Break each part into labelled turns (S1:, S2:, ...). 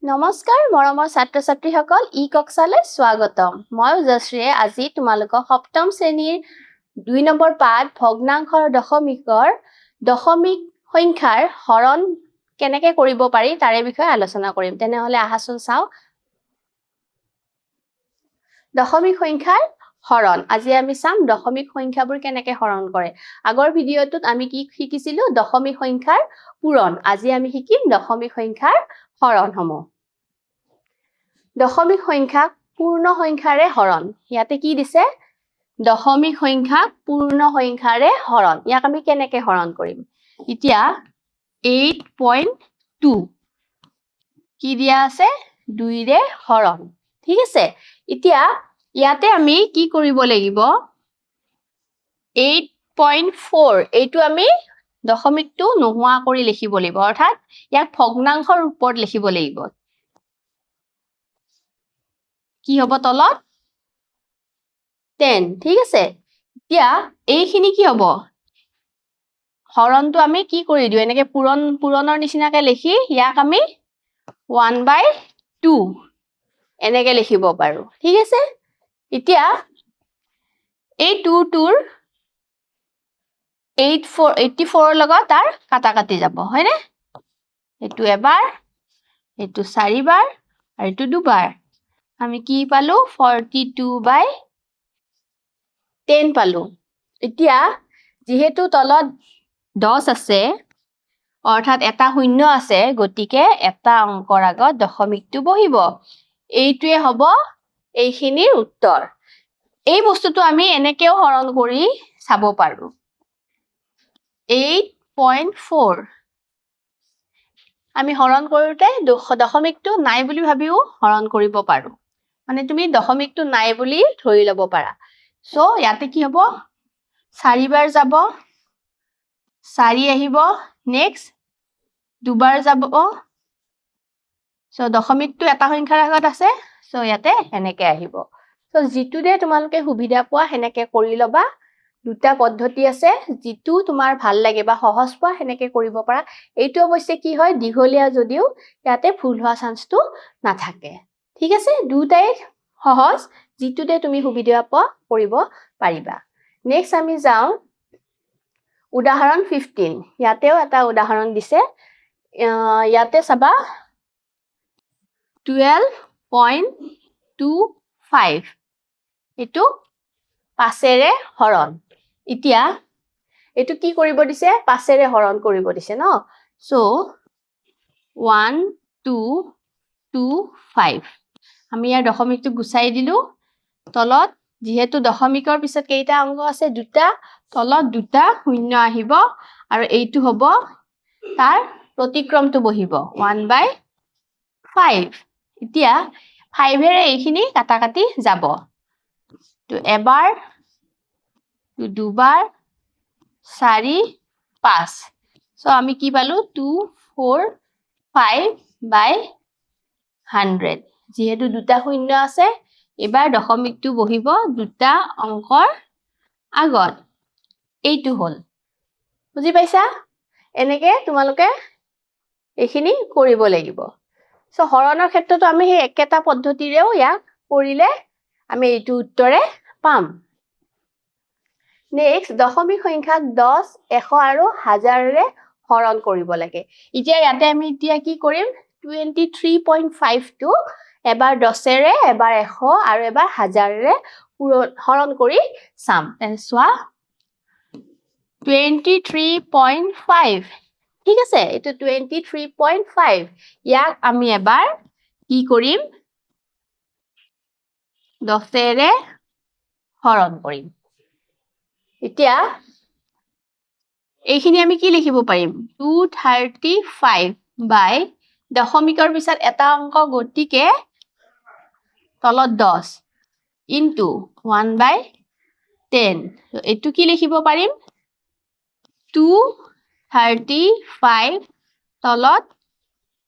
S1: নমস্কাৰ মৰমৰ ছাত্ৰ ছাত্ৰীসকল ই কক্সালৈ স্বাগতম মই উজশ্ৰীয়ে আজি তোমালোকক সপ্তম শ্ৰেণীৰ 2 নম্বৰ পাঠ ভগ্নাংশৰ দশমিক সংখ্যাৰ হৰণ কেনেকৈ কৰিব পাৰি তাৰে বিষয়ে আলোচনা কৰিম তেনেহলে আহাচোন চাও দশমিক সংখ্যাৰ হৰণ আজি আমি চাম দশমিক সংখ্যাবোৰ কেনেকৈ হৰণ কৰে আগৰ ভিডিঅটোত আমি কি শিকিছিলো দশমিক সংখ্যাৰ পূৰণ আজি আমি শিকিম দশমিক সংখ্যাৰ হৰণসমূহ দশমিক সংখ্যাক পূৰ্ণ সংখ্যাৰে হৰণ ইয়াতে কি দিছে দশমিক সংখ্যাক পূৰ্ণ সংখ্যাৰে হৰণ ইয়াক আমি কেনেকৈ হৰণ কৰিম এতিয়া 8.2 কি দিয়া আছে 2 ৰে হৰণ ঠিক আছে এতিয়া ইয়াতে আমি কি কৰিব লাগিব 8.4 এইটো আমি দশমিকটো নোহোৱা কৰি লিখিব লাগিব অৰ্থাৎ ইয়াক ভগ্নাংশৰ ৰূপত লিখিব লাগিব কি হ'ব তলত 10 ঠিক আছে এতিয়া এইখিনি কি হ'ব হৰণটো আমি কি কৰি দিও এনেকে পূৰণৰ নিচিনাকে লিখি ইয়াক আমি 1/2 এনেকে লিখিব পাৰো ঠিক আছে এতিয়া এই 2 টোৰ 84 লগত তাৰ কাটাকাটি যাব হয়নে এটো এবাৰ এটো 4 বাৰ আৰু এটো দুবাৰ আমি কি পালো 42/10 পালো এতিয়া যেহেতু তলত 10 আছে অৰ্থাৎ এটা শূন্য আছে গতিকে এটা অংকৰ আগত দশমিকটো বহিব এইটোৱে হ'ব এইখিনিৰ উত্তৰ এই বস্তুটো আমি এনেকেও হৰণ কৰি চাব পাৰো 8.4 আমি হৰণ কৰোতে দশমিকটো নাই বুলি ভাবিও হৰণ কৰিব পাৰো মানে তুমি দশমিকটো নাই বুলি ধৰি লব পাৰা সো ইয়াতে কি হ'ব 4 বাৰ যাব 4 আহিব নেক্সট দুবাৰ যাব সো দশমিকটো এটা সংখ্যাৰ আগত আছে সো ইয়াতে এনেকে আহিব সো যিটোৰে তোমালোকে সুবিধা পোৱা হেনেকে কৰি লবা দুটা পদ্ধতি আছে যিটো তোমাৰ ভাল লাগে বা সহজ পোৱা হেনেকে কৰিব পাৰা এইটো অৱশ্যে কি হয় দীঘলীয়া যদিও ইয়াতে ভুল হোৱা চান্সটো নাথাকে ঠিক আছে দুটাই সহজ যিটোতে তুমি সুবিধা পোৱা কৰিব পাৰিবা নেক্সট আমি যাও উদাহৰণ 15 ইয়াতেও এটা উদাহৰণ দিছে ইয়াতে চাবা 12.25 এটো পাঁচেৰে হৰণ এতিয়া এটো কি কৰিব দিছে পাঁচেৰে হৰণ কৰিব দিছে ন সো 1 2 2 5 আমি ইয়াৰ দশমিকটো গুচাই দিলো তলত যেহেতু দশমিকৰ পিছত কেইটা অংক আছে দুটা তলত দুটা শূন্য আহিব আৰু এইটো হ'ব তাৰ প্ৰতিক্ৰমটো বহিব 1/5 এতিয়া 5 এৰে এইখিনি কাটাকাটি যাব তো এবাৰ দুবাৰ 4 5 সো আমি কি পালো 245/100 যেহেতু দুটা শূন্য আছে এবাৰ দশমিকটো বহিব দুটা অংকৰ আগত এইটো হল বুজি পাইছা এনেকে তোমালোকে এইখিনি কৰিব লাগিব সো হৰণৰ ক্ষেত্ৰতো আমি এই একেটা পদ্ধতিৰেও ইয়াক কৰিলে আমি এইটো উত্তৰে পাম নেক্সট দশমিক সংখ্যাক 10 100 আৰু 1000 ৰে হৰণ কৰিব লাগে এতিয়া ইয়াতে আমি এতিয়া কি কৰিম 23.5 টো এবাৰ 10 ৰে এবাৰ 100 আৰু এবাৰ 1000 ৰে হৰণ কৰি চাম চোৱা 23.5 ঠিক আছে এটো 23.5 ইয়াক আমি এবাৰ কি কৰিম 10 ৰে হৰণ কৰিম এতিয়া এইখিনি আমি কি লিখিব পাৰিম 235 বাই দশমিকৰ পিছত এটা অংক গতিকে তলত 10 ইনটু 1/10 এইটো কি লিখিব পাৰিম 235 তলত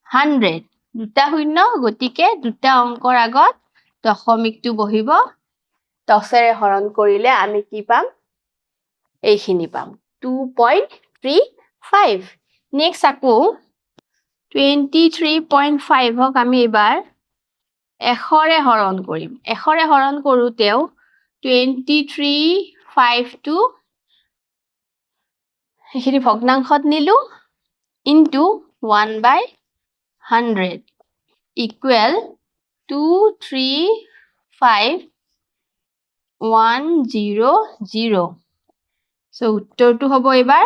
S1: 100 দুটা শূন্য গতিকে দুটা অংকৰ আগত দশমিকটো বহিব 10 ৰে হৰণ কৰিলে আমি কি পাম এইখিনি পাম 2.35 নেক্সট আকৌ 23.5 হক আমি এবাৰ 100ৰে হৰণ কৰিম 100ৰে হৰণ কৰোতেও 23.5 টো হেখিনি ভগ্নাংশত নিলু into 1/100 equal 235,100 so উত্তৰটো হ'ব এবাৰ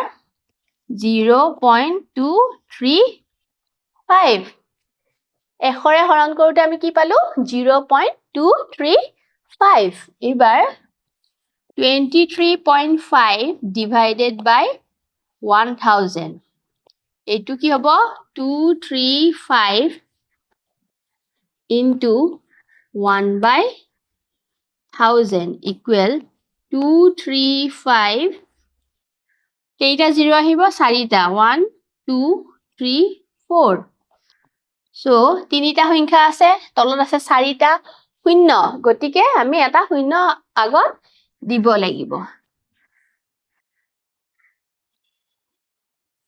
S1: 0.235 100ৰে হৰণ কৰোতে আমি কি পালো 0.235 এবাৰ 23.5 divided by 1000 এইটো কি হ'ব 235 into 1/1000 equal 235 কেইটা 0 আহিব 4টা 1 2 3 4 so তিনিটা সংখ্যা আছে তলত আছে 4টা শূন্য গতিকে আমি এটা শূন্য আগত দিব লাগিব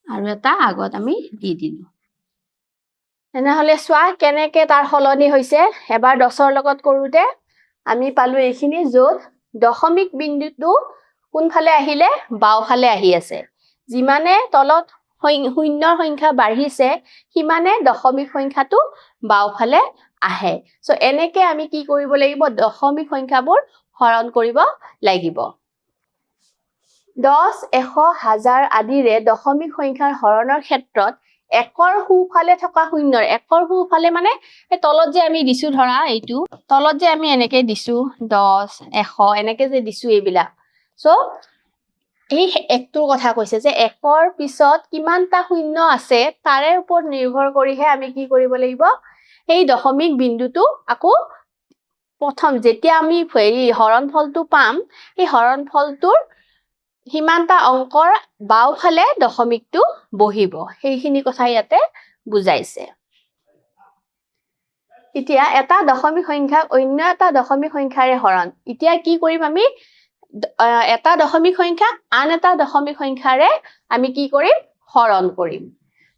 S1: আৰু এটা আগত আমি দি দিলো এনেহলে সোৱা কেনেকে তাৰ হলনি হৈছে এবাৰ 10ৰ লগত কৰোতে আমি পালো এইখিনি যত দশমিক বিন্দুটো কোনফালে আহিলে বাওফালে আহি আছে যিমানে তলত শূন্যৰ সংখ্যা বাঢ়িছে সিমানে দশমিক সংখ্যাটো বাওফালে আহে সো এনেকে আমি কি কৰিব লাগিব দশমিক সংখ্যাবোৰ হৰণ কৰিব লাগিব 10 100 1000 আদিৰে দশমিক সংখ্যাৰ হৰণৰ ক্ষেত্ৰত একৰ হুফালে থকা শূন্যৰ একৰ হুফালে মানে তলত যে আমি দিছো ধৰা এইটো তলত যে আমি এনেকে দিছো 10 100 এনেকে যে দিছো এইবিলা সো এই একটোৰ কথা কৈছে যে একৰ পিছত কিমানটা শূন্য আছে তাৰে ওপৰত নিৰ্ভৰ কৰিহে আমি কি কৰিব লাগিব এই দশমিক বিন্দুটো আকৌ প্ৰথম যেতিয়া আমি হৰণফলটো পাম এই হৰণফলটোৰ হিমানটা অংকৰ বাওফালে দশমিকটো বহিব সেইখিনি কথা ইয়াতে বুজাইছে এতিয়া এটা দশমিক সংখ্যাক অন্য এটা দশমিক সংখ্যাৰে হৰণ এতিয়া কি কৰিম আমি এটা দশমিক সংখ্যাক আন এটা দশমিক সংখ্যাৰে আমি কি কৰিম হৰণ কৰিম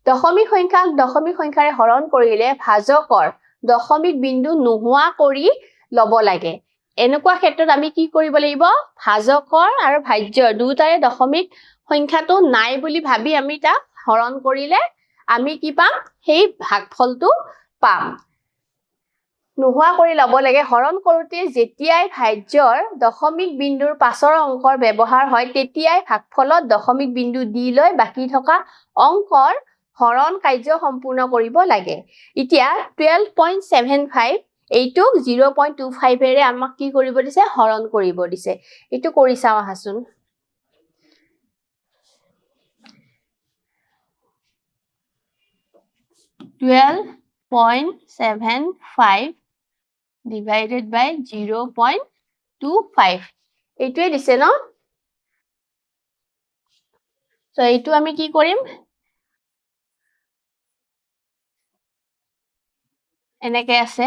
S1: দশমিক সংখ্যাক দশমিক সংখ্যাৰে হৰণ কৰিলে ভাজকৰ দশমিক বিন্দু নোহোৱা কৰি লব লাগে এনেকুৱা ক্ষেত্ৰত আমি কি কৰিব লাগিব ভাজকৰ আৰু ভাজ্যৰ দুটাৰে দশমিক সংখ্যাটো নাই বুলি ভাবি আমি তা হৰণ কৰিলে আমি কি পাম সেই ভাগফলটো পাম নোহোৱা কৰি লব লাগে হৰণ কৰোতে যেতিয়াই ভাজ্যৰ দশমিক বিন্দুৰ পাছৰ অংকৰ ব্যৱহাৰ হয় তেতিয়াই ভাগফলত দশমিক বিন্দু দি লৈ বাকি থকা অংকৰ হৰণ কাৰ্য সম্পূৰ্ণ কৰিব লাগে এতিয়া 12.75 এইটোক 0.25 এৰে আমাক কি কৰিব দিছে হৰণ কৰিব দিছে এইটো কৰি চাও আহাচোন 12.75 divided by 0.25 এইটোৱে দিছে ন সো এইটো আমি কি কৰিম এনেকে আছে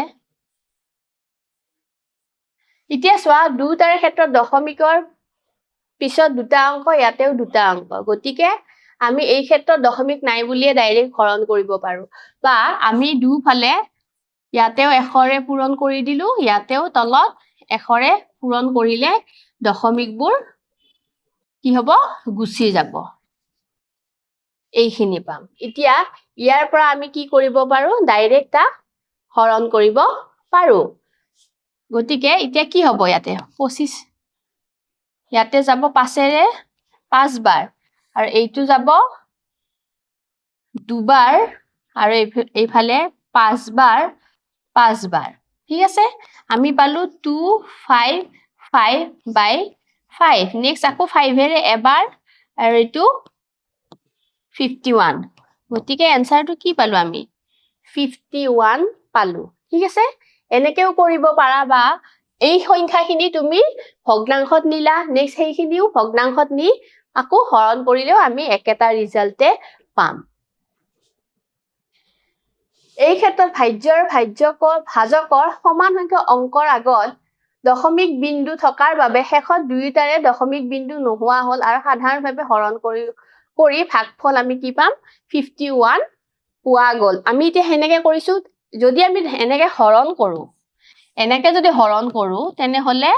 S1: এতিয়া সোৱা দুটাৰ ক্ষেত্ৰত দশমিকৰ পিছত দুটা অংক ইয়াতেও দুটা অংক গতিকে আমি এই ক্ষেত্ৰত দশমিক নাই বুলিয়ে ডাইৰেক্ট হৰণ কৰিব পাৰো বা আমি দুফালে ইয়াতেও 100ৰে পূৰণ কৰি দিলু ইয়াতেও তলত 100ৰে পূৰণ কৰিলে দশমিকবোৰ কি হ'ব গুছি যাব এইখিনি পাম এতিয়া ইয়াৰ পৰা আমি কি কৰিব পাৰো ডাইৰেক্ট তা হৰণ কৰিব পাৰো গতিকে এতিয়া কি হ'ব ইয়াতে 25 ইয়াতে যাব 5ৰে 5 বাৰ আৰু এইটো যাব দুবাৰ আৰু এইফালে 5 বাৰ 5 বাৰ ঠিক আছে আমি পালো 255/5 নেক্সট আকৌ 5 এৰে এবাৰ আৰু এইটো 51 গতিকে এনসাৰটো কি পালো আমি 51 পালো ঠিক আছে এনেকেও কৰিব পাৰা বা এই সংখ্যাখিনি তুমি ভগ্নাংশত নিলা নেক্সট সেইখিনিও ভগ্নাংশত নি আকৌ হৰণ কৰিলেও আমি একেটা ৰিজাল্টে পাম এই ক্ষেত্ৰত ভাজ্যৰ ভাজকৰ সমান সংখ্যক অংকৰ আগত দশমিক বিন্দু থকাৰ বাবে শেষত দুইটাৰে দশমিক বিন্দু নোহোৱা হল আৰু সাধাৰণভাৱে হৰণ কৰি ভাগফল আমি কি পাম 51 পোৱা গ'ল আমি এতিয়া হেনেকে কৰিছো যদি আমি এনেকে হৰণ কৰো এনেকে যদি হৰণ কৰো তেনেহলে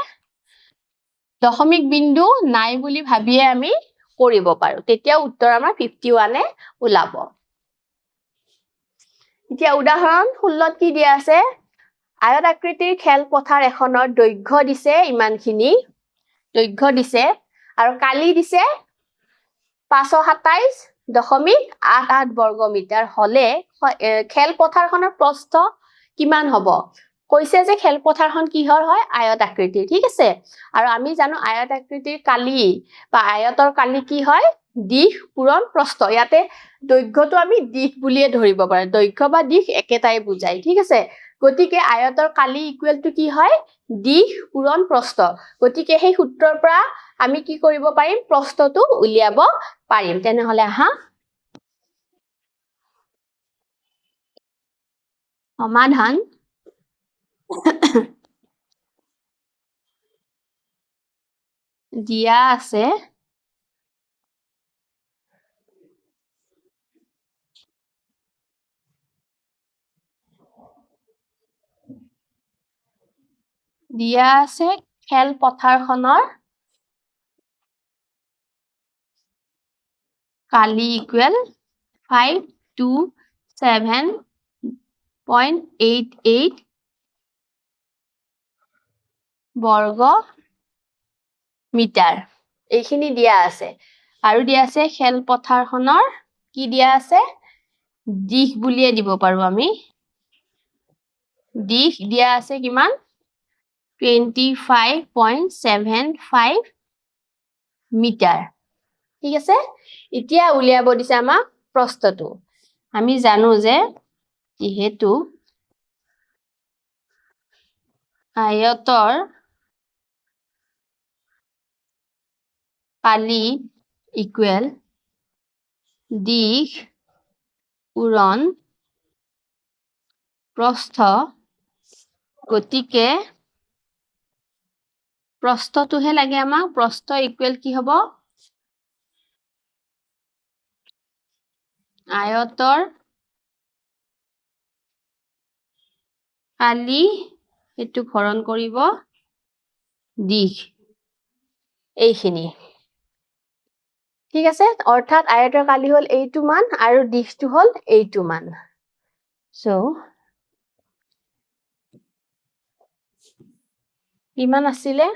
S1: দশমিক বিন্দু নাই বুলি ভাবিয়ে আমি কৰিব পাৰো তেতিয়া উত্তৰ আমাৰ 51 এ ওলাব এতিয়া উদাহৰণ 16 কি দিয়া আছে আয়ত আকৃতিৰ খেলপথাৰ এখনৰ দৈৰ্ঘ্য দিছে ইমানখিনি দৈৰ্ঘ্য দিছে আৰু কালি দিছে 527.88 বৰ্গ মিটাৰ হলে খেলপথাৰখনৰ প্ৰস্থ কিমান হ'ব কৈছে যে খেলপথাৰখন কিহৰ হয় আয়ত আকৃতিৰ ঠিক আছে আৰু আমি জানো আয়ত আকৃতিৰ কালি বা আয়তৰ কালি কি হয় দিশ পূৰণ প্ৰস্থ ইয়াতে দৈৰ্ঘ্যটো আমি দিশ বুলিয়ে ধৰিব পাৰো দৈৰ্ঘ্য বা দিশ একেটাই বুজায় ঠিক আছে গতিকে আয়তৰ কালি ইকুৱেল টু কি হয় দিশ পূৰণ প্ৰস্থ গতিকে সেই সূত্ৰৰ পৰা আমি কি কৰিব পাৰিম প্ৰস্থটো উলিয়াব পাৰিম তেনেহলে আহা সমাধান দিয়া আছে খেলপথাৰখনৰ কালি ইকুৱেল 527.88 বৰ্গ মিটাৰ এইখিনি দিয়া আছে আৰু দিয়া আছে খেলপথাৰখনৰ কি দিয়া আছে দিশ বুলিয়ে দিব পাৰো আমি দিশ দিয়া আছে কিমান 25.75 মিটাৰ ঠিক আছে এতিয়া উলিয়াব দিছে আমাক প্ৰস্থটো আমি জানো যে যেহেতু আয়তৰ কালি ইকুৱেল দিশ পূৰণ প্ৰস্থ গতিকে প্ৰস্থটোহে লাগে আমাক প্ৰস্থ ইকুৱেল কি হ'ব আয়তৰ কালি এটো হৰণ কৰিব দিশ এইখিনি ঠিক আছে অৰ্থাৎ আয়তৰ কালি হল এইটো মান আৰু দিশটো হল এইটো মান সো কিমান আছিলে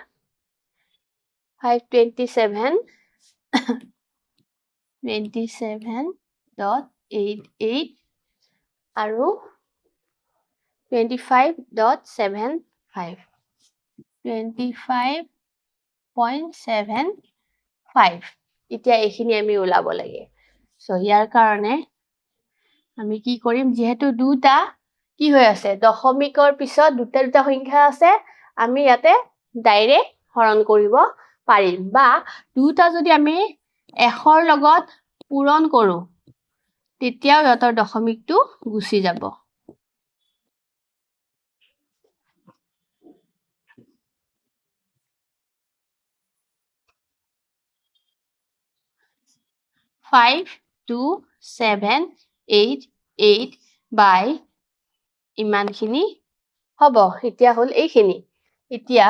S1: 527.88 আৰু 25.75 25.75 এতিয়া এইখিনি আমি ওলাব লাগে সো ইয়াৰ কাৰণে আমি কি কৰিম যেহেতু দুটা কি হৈ আছে দশমিকৰ পিছত দুটা সংখ্যা আছে আমি ইয়াতে ডাইৰেক্ট হৰণ কৰিব পাৰিম বা দুটা যদি আমি এশৰ লগত পূৰণ কৰো তেতিয়াও ইয়াতৰ দশমিকটো গুচি যাব 52788 by ইমানখিনি হ'ব এতিয়া হল এইখিনি এতিয়া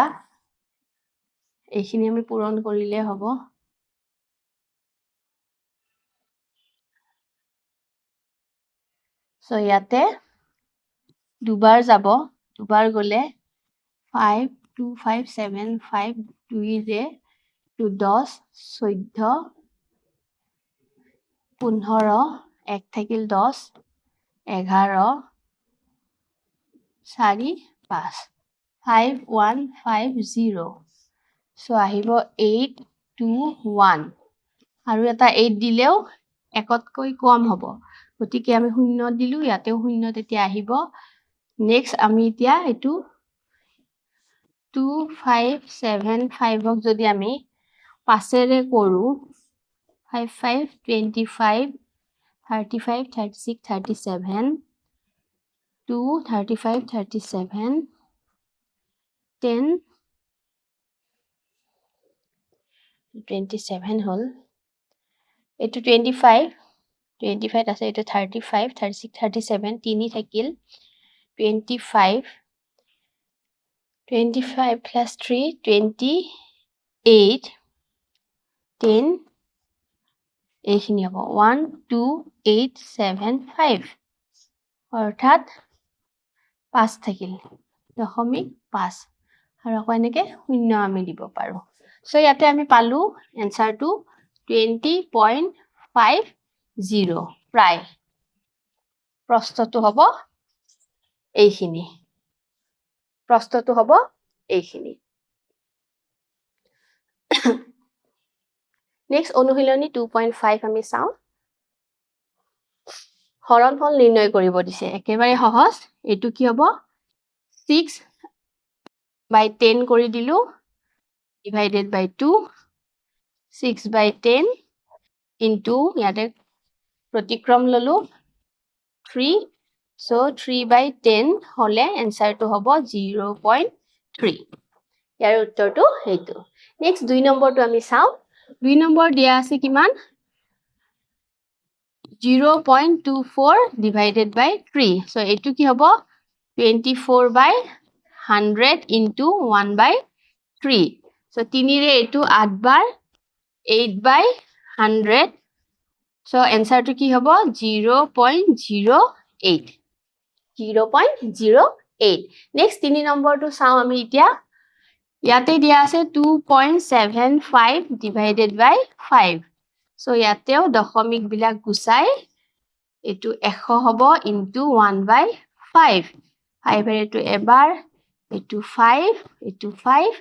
S1: এইখিনি আমি পূৰণ কৰিলে হ'ব সো ইয়াতে দুবাৰ যাব দুবাৰ গলে 52575 2 ৰে 10 14 15 এক থাকিল 10 11 4 5 5150 সো আহিব 821 আৰু এটা 8 দিলেও একতকৈ কম হ'ব গতিকে আমি শূন্য দিলু ইয়াতেও শূন্য তেতিয়া আহিব নেক্সট আমি এতিয়া এটো 2575 ক যদি আমি 5 ৰে কৰো 55 25 35 36 37 2 35 37 10 27 হল এটো 25 25 আছে এটা 35 36 37 3 থাকিল 25 plus 3 28 10 এইখিনি হ'ব 1 2 8 7 5 অৰ্থাৎ 5 থাকিল 0.5 আৰু আকৌ এনেকে শূন্য আমি দিব পাৰো সো ইয়াতে আমি পালো এনসাৰটো 20.50 প্ৰায় প্ৰশ্নটো হ'ব এইখিনি নেক্সট অনুশীলনী 2.5 আমি চাও হৰণফল নিৰ্ণয় কৰিব দিছে একেবাৰে সহজ এটো কি হ'ব 6/10 কৰি দিলু divided by 2 6/10 into ইয়াতে প্ৰতিক্ৰম ললো 3 so 3/10 হলে এনসাৰটো হ'ব 0.3 ইয়াৰ উত্তৰটো হেতু নেক্সট 2 নম্বৰটো আমি চাও 2 নম্বৰ দিয়া আছে কিমান 0.24 divided by 3 so এটো কি হ'ব 24/100 into 1/3 so 3 ৰে এটো 8 বাৰ 8/100 so এনসাৰটো কি হ'ব 0.08 নেক্সট 3 নম্বৰটো চাও আমি এতিয়া ইয়াতে দিয়া আছে 2.75 divided by 5 so ইয়াতেও দশমিক বিলাক গুচাই এটো 100 হ'ব into 1/5 5 এর এটো এবাৰ এটো 5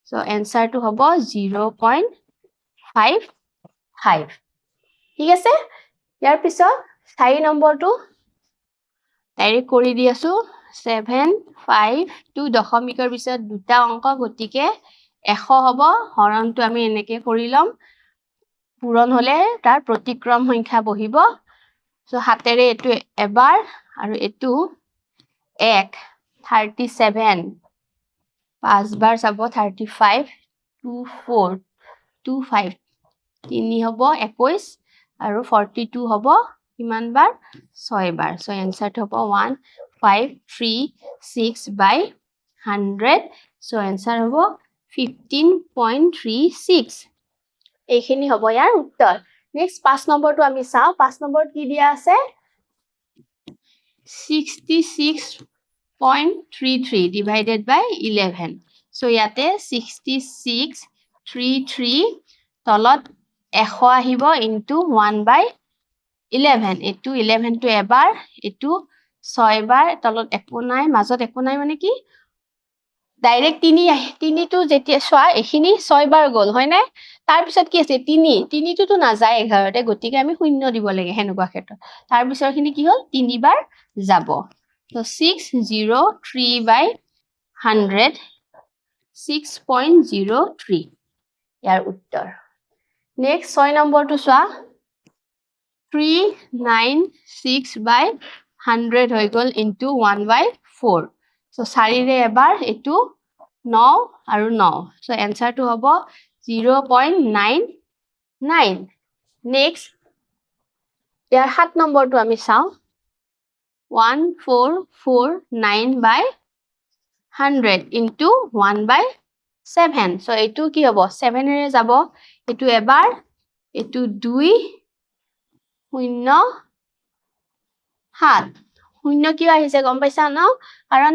S1: so এনসাৰটো হ'ব 0.55 ঠিক আছে ইয়াৰ পিছত 4 নম্বৰটো ডাইৰেক্ট কৰি দি আছো 752 দশমিকৰ পিছত দুটা অংক গতিকে 100 হ'ব হৰণটো আমি এনেকে কৰি লম পূৰণ হলে তাৰ প্ৰতিক্ৰম সংখ্যা বহিব সো হাতেৰে এটো এবাৰ আৰু এটো 1 37 পাঁচ বাৰ যাব 35 24 25 3 হ'ব 21 আৰু 42 হ'ব কিমান বাৰ 6 বাৰ সো এনসাৰটো হ'ব 1536/100 সো এনসাৰ হ'ব 15.36 এইখিনি হ'ব ইয়াৰ উত্তৰ নেক্সট 5 নম্বৰটো আমি চাও 5 নম্বৰত কি দিয়া আছে 66.33 divided by 11 so ইয়াতে 6633 তলত 100 আহিব into 1/11 এটো 11 টো এবাৰ এটো 6 বাৰ তলত একো নাই মাজত একো নাই মানে কি ডাইৰেক্ট 3 টো যেতিয়া সোৱা এখিনি 6 বাৰ গল হয় না তাৰ পিছত কি আছে 3 টো নাযায় 11 তে গতিকে আমি শূন্য দিব লাগে হেনুকা ক্ষেত্ৰত তাৰ পিছৰখিনি কি হল 3 বাৰ যাব so 603/100 6.03 ইয়াৰ উত্তৰ নেক্সট 6 নম্বৰটো সোৱা 396/100 হৈ গল into 1/4 so 4 ৰে এবাৰ এটো 9 আৰু 9 so এনসাৰটো হ'ব 0.99 নেক্সট ইয়াৰ 7 নম্বৰটো আমি চাও 1449/100 into 1/7 so এটো কি হ'ব 7 ৰে যাব এটো এবাৰ এটো 2 0 7 শূন্য কি আহিছে গম পাইছা ন কাৰণ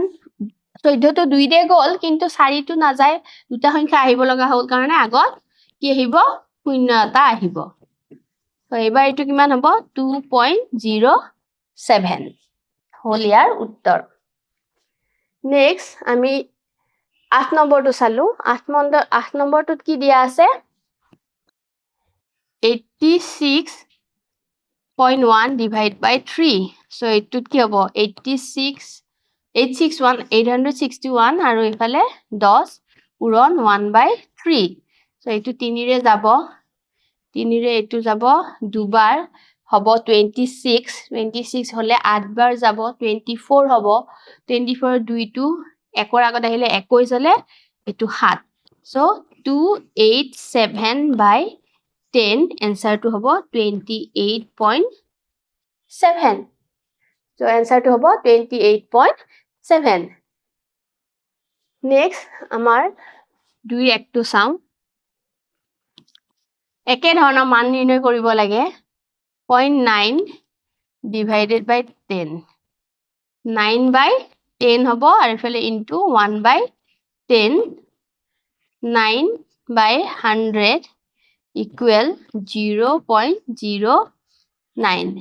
S1: 14 টো 2 ৰে গল কিন্তু 4 টো না যায় দুটা সংখ্যা আহিব লগা হল কাৰণে আগত কি আহিব শূন্য এটা আহিব তো এবাৰ এটো কিমান হ'ব 2.07 হল ইয়াৰ উত্তৰ নেক্সট আমি 8 নম্বৰটো চালো 8 নম্বৰটোত কি দিয়া আছে 86.1 divided by 3 so এটুত কি হ'ব 861 আৰু এফালে 10 পূৰণ 1/3 so এটু 3 ৰে যাব 3 ৰে এটু যাব দুবাৰ হ'ব 26 হলে 8 বাৰ যাব 24 হ'ব 24 2 টো একৰ আগত আহিলে 21 হলে এটু 7 so 287/10 এনসাৰটো হ'ব 28.5 7. So answer to hobo 28.7. Next, amar 2 একটো চাও একে ধৰণৰ মান নিৰ্ণয় কৰিব লাগে 0.9 divided by 10 9 by 10 hobo আৰু ইফালে into 1 by 10 9 by 100 equal 0.09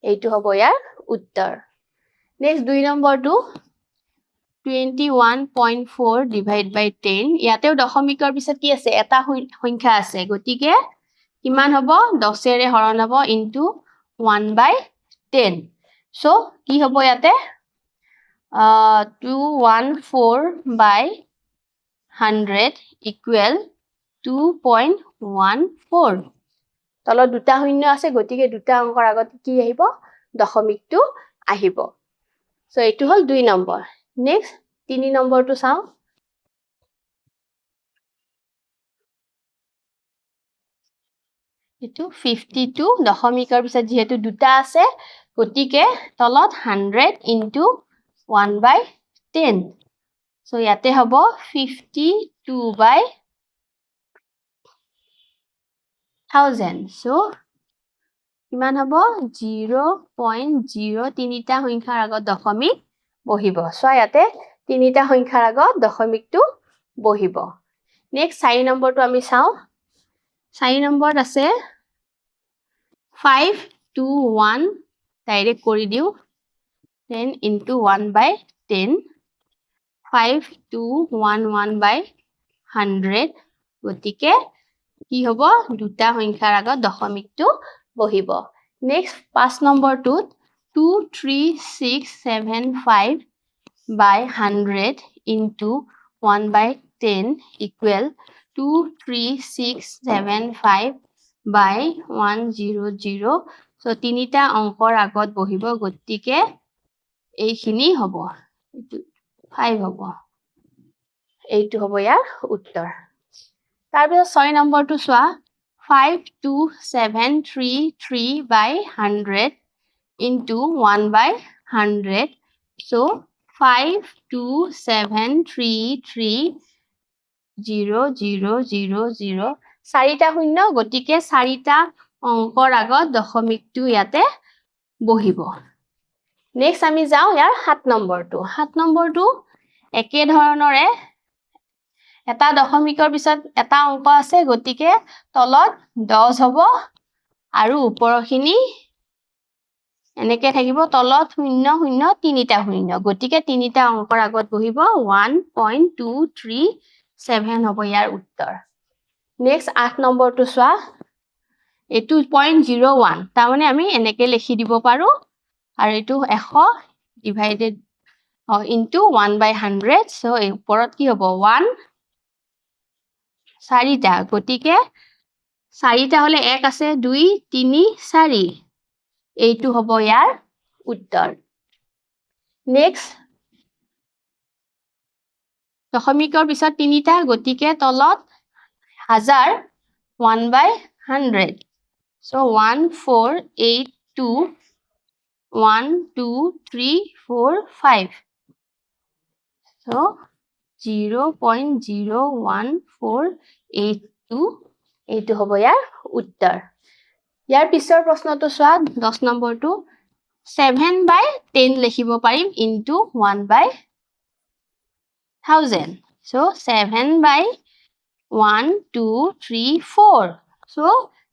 S1: এইটো hobo ইয়াৰ উত্তৰ next 2 নম্বৰটো 21.4 divided by 10 ইয়াতেও দশমিকৰ পিছত কি আছে এটা সংখ্যা আছে গতিকে কিমান হ'ব 10 এৰে হৰণ হ'ব into 1 by 10 so কি হ'ব ইয়াতে 214 by 100 equal 2.14 তলত দুটা শূন্য আছে গতিকে দুটা অংকৰ আগত কি আহিব দশমিকটো আহিব so এইটো হল 2 নম্বৰ next 3 নম্বৰটো চাও এটো 52 দশমিকৰ পিছত যেহেতু দুটা আছে গতিকে তলত 100 into 1 by 10 so ইয়াতে হ'ব 52 by 1000 so কিমান হ'ব 0.0 তিনিটা সংখ্যাৰ আগত দশমিক বহিব so ইয়াতে তিনিটা সংখ্যাৰ আগত দশমিকটো বহিব নেক্সট 4 নম্বৰটো আমি চাও 4 নম্বৰত আছে 5 2 1 ডাইৰেক্ট কৰি দিও 10 into 1 by 10 5 2 1 1 by 100 গতিকে কি হ'ব দুটা সংখ্যাৰ আগত দশমিকটো বহিব next 5 নম্বৰটোত 2 3 6 7 5 by 100 into 1 by 10 equal 2 3 6 7 5 by 100 so তিনিটা অংকৰ আগত বহিব গতিকে এইখিনি হ'ব 5 হ'ব এইটো হ'ব ইয়াৰ উত্তৰ তাৰপিছত 6 নম্বৰটো চোৱা 5 2 7 3 3 by 100 into 1 by 100 so 5 2 7 3 3 0 0 0 0 চাৰিটা শূন্য গতিকে চাৰিটা অংকৰ আগত দশমিকটো ইয়াতে বহিব নেক্সট আমি যাও ইয়াৰ 7 নম্বৰটো একে ধৰণৰে এটা দশমিকৰ পিছত এটা অংক আছে গতিকে তলত 10 হ'ব আৰু ওপৰখিনি এনেকে থাকিব তলত 0 0 তিনিটা শূন্য গতিকে তিনিটা অংকৰ আগত বহিব 1.237 হ'ব ইয়াৰ উত্তৰ নেক্সট 8 নম্বৰটো চোৱা এটো 0.01 তাৰমানে আমি এনেকে লিখি দিব পাৰো আৰু এটো 100 divided into 1 by 100 so এই ওপৰত কি হ'ব 1 চাৰিটা গতিকে চাৰিটা হলে 1 আছে 2 3 4 এইটো হ'ব ইয়াৰ উত্তৰ নেক্সট দশমিকৰ পিছত তিনিটা গতিকে তলত হাজাৰ 1 by 100 so 1482 1 2 3 4 5 so 0.01482 এইটো হ'ব ইয়াৰ উত্তৰ ইয়াৰ পিছৰ প্ৰশ্নটো চোৱা 10 নম্বৰটো 7 by 10 লিখিব পাৰিম into 1 by 1000 so 7 by 1 2 3 4 so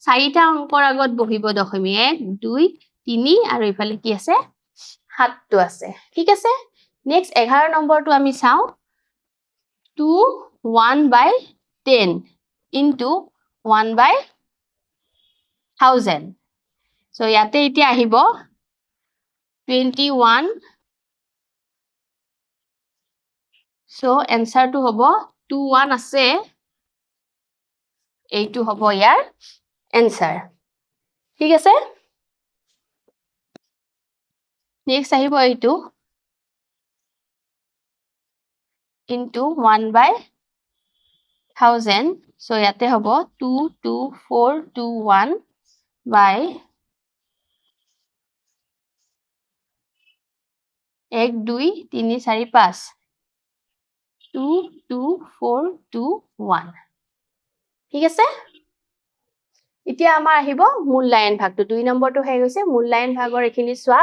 S1: চাৰিটা অংকৰ আগত বহিব দশমিক 1 2 3 আৰু ইফালে কি আছে 7 টো আছে ঠিক আছে নেক্সট 11 নম্বৰটো আমি চাও 2 1 by 10 into 1 by 1000 so ইয়াতে এতিয়া আহিব 21 so answer to hobo 21 আছে এইটো হ'ব ইয়াৰ answer ঠিক আছে next আহিব এইটো into 1 by 1000 so ইয়াতে হ'ব 22421 by 1 2 3 4 5 2 2 4 2 1 ঠিক আছে এতিয়া আমাৰ আহিব মূললায়ন ভাগটো 2 নম্বৰটো হৈ গৈছে মূললায়ন ভাগৰ এখিনি চোৱা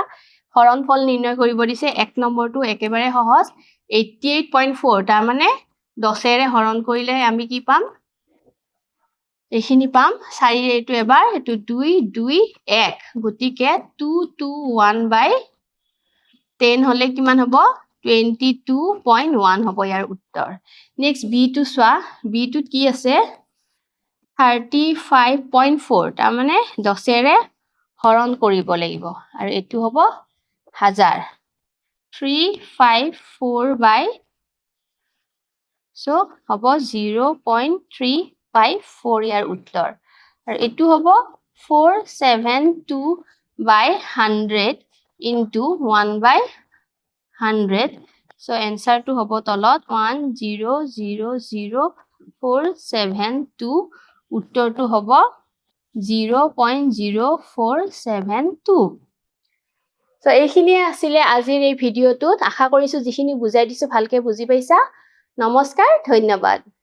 S1: হৰণফল নিৰ্ণয় কৰিব দিছে 1 নম্বৰটো একেবাৰে সহজ 88.4 তাৰ মানে 10 এৰে হৰণ কৰিলে আমি কি পাম এখিনি পাম 4 এটো এবাৰ এটো 2 2 1 গতিকে 2 2 1 by 10 হলে কিমান হ'ব 22.1 হ'ব ইয়াৰ উত্তৰ নেক্সট বি টু চোৱা বি টুত কি আছে 35.4 তাৰ মানে 10 এৰে হৰণ কৰিব লাগিব আৰু এটো হ'ব 1000 354 by so হ'ব 0.354 ইয়াৰ উত্তৰ আৰু এটো হ'ব 472 by 100 into 1 by 100 so answer to hobo tolot 1000472 uttor to hobo 0.0472 so এইখিনিয়ে আছিল আজিৰ এই ভিডিওটোত আশা কৰিছো যিখিনি বুজাই দিছো ভালকে বুজি পাইছা নমস্কাৰ ধন্যবাদ